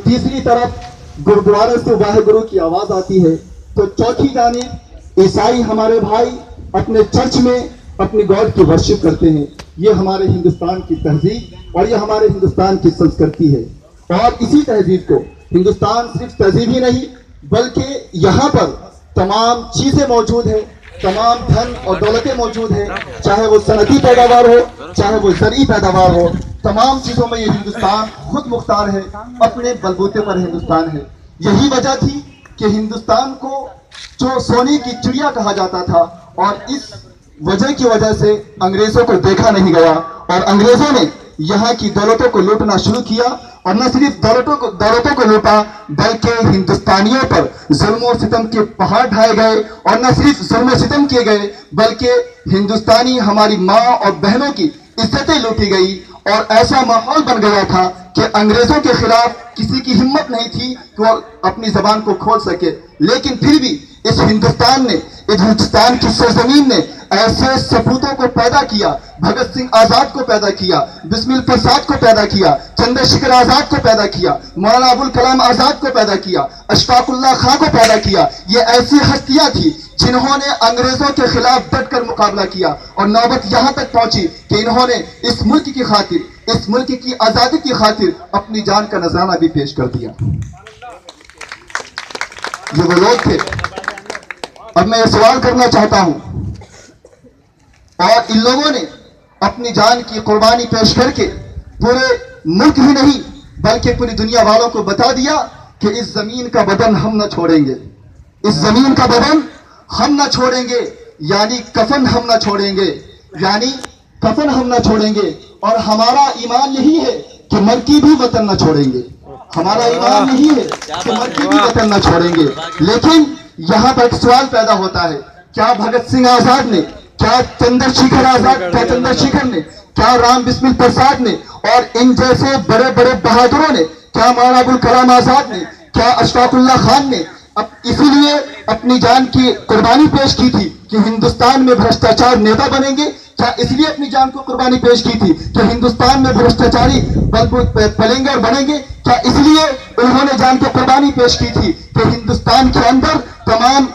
तीसरी तरफ गुरुद्वारे से वाहेगुरु की आवाज आती है, तो चौथी जानिब ईसाई हमारे भाई अपने चर्च में अपनी गॉड की वर्शिप करते हैं। ये हमारे हिंदुस्तान की तहजीब और ये हमारे हिंदुस्तान की संस्कृति है। और इसी तहजीब को हिंदुस्तान सिर्फ तहजीब ही नहीं बल्कि यहाँ पर तमाम चीजें मौजूद है, तमाम धन और दौलतें मौजूद है, चाहे वो सनती पैदावार हो, चाहे वो ज़रई पैदावार हो, तमाम चीजों में ये हिंदुस्तान खुद मुख्तार है, अपने बलबूते पर हिंदुस्तान है। यही वजह थी कि हिंदुस्तान को जो सोने की चिड़िया कहा जाता था, और इस वजह से अंग्रेजों को देखा नहीं गया और अंग्रेजों ने यहाँ की दौलतों को लूटना शुरू किया। और न सिर्फ दौलतों को लूटा बल्कि हिंदुस्तानियों पर जुल्म और सितम के पहाड़ ढाए गए। और न सिर्फ जुल्म और सितम किए गए बल्कि हिंदुस्तानी हमारी माँ और बहनों की इज्जतें लूटी गई। और ऐसा माहौल बन गया था कि अंग्रेजों के खिलाफ किसी की हिम्मत नहीं थी कि वो अपनी जबान को खोल सके। लेकिन फिर भी इस हिंदुस्तान की सरजमीन ने ऐसे सपूतों को पैदा किया, भगत सिंह आजाद को पैदा किया, बिस्मिल प्रसाद को पैदा किया, चंद्रशेखर आजाद को पैदा किया, मौलाना अबुल कलाम आजाद को पैदा किया, अशफाकुल्लाह खां को पैदा किया। ये ऐसी हस्तियां थी जिन्होंने अंग्रेजों के खिलाफ डट कर मुकाबला किया। और नौबत यहां तक पहुंची कि इन्होंने इस मुल्क की खातिर, इस मुल्क की आजादी की खातिर अपनी जान का नजराना भी पेश कर दिया। ये वो लोग थे। अब मैं ये सवाल करना चाहता हूं, और इन लोगों ने अपनी जान की कुर्बानी पेश करके पूरे मुल्क ही नहीं बल्कि पूरी दुनिया वालों को बता दिया कि इस जमीन का बदन हम न छोड़ेंगे, इस जमीन का बदन हम न छोड़ेंगे, यानी कफन हम न छोड़ेंगे, यानी कफन हम न छोड़ेंगे। और हमारा ईमान यही है कि मर की भी वतन न छोड़ेंगे, हमारा ईमान यही है कि मर की भी वतन न छोड़ेंगे। लेकिन यहाँ पर एक सवाल पैदा होता है, क्या भगत सिंह आजाद ने, क्या चंद्रशेखर ने, क्या राम बिस्मिल प्रसाद ने और इन जैसे बड़े बड़े बहादुरों ने, क्या मौलाना अबुल कलाम आजाद ने, क्या अशफाकुल्लाह खान ने इसीलिए अपनी जान की कुर्बानी पेश की थी कि हिंदुस्तान में भ्रष्टाचार नेता बनेंगे? क्या इसलिए अपनी जान को कुर्बानी पेश की थी कि हिंदुस्तान में भ्रष्टाचारी पलेंगे और बनेंगे? क्या इसलिए उन्होंने जान की कुर्बानी पेश की थी कि हिंदुस्तान के अंदर तमाम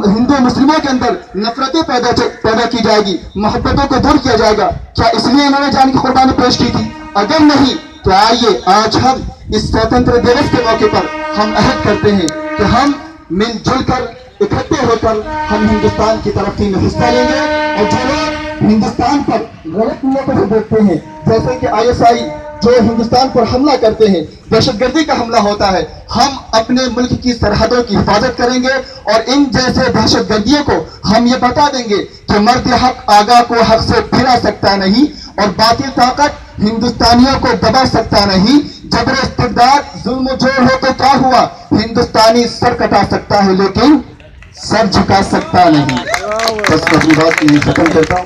हिंदू मुस्लिमों के अंदर नफरतें पैदा की जाएगी, मोहब्बतों को दूर किया जाएगा? क्या इसलिए इन्होंने जान की कुर्बानी पेश की थी? अगर नहीं तो आइए आज हम इस स्वतंत्र दिवस के मौके पर हम अहद करते हैं कि हम मिलजुल कर इकट्ठे होकर हम हिंदुस्तान की तरक्की में हिस्सा लेंगे। और जो लोग हिंदुस्तान पर गलत नियतों से देखते हैं, जैसे कि ISI जो हिंदुस्तान पर हमला करते हैं, दहशतगर्दी का हमला होता है, हम अपने मुल्क की सरहदों की हिफाजत करेंगे। और इन जैसे दहशतगर्दियों को हम ये बता देंगे कि मर्द हक आगा को हक से फिरा सकता नहीं और बातिल ताकत हिंदुस्तानियों को दबा सकता नहीं। जबर इस्तिबदाद जुल्म जोर हो तो क्या हुआ, हिंदुस्तानी सर कटा सकता है लेकिन सर झुका सकता नहीं। बस अपनी बात यही खत्म करता हूँ।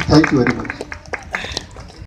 Thank you very much.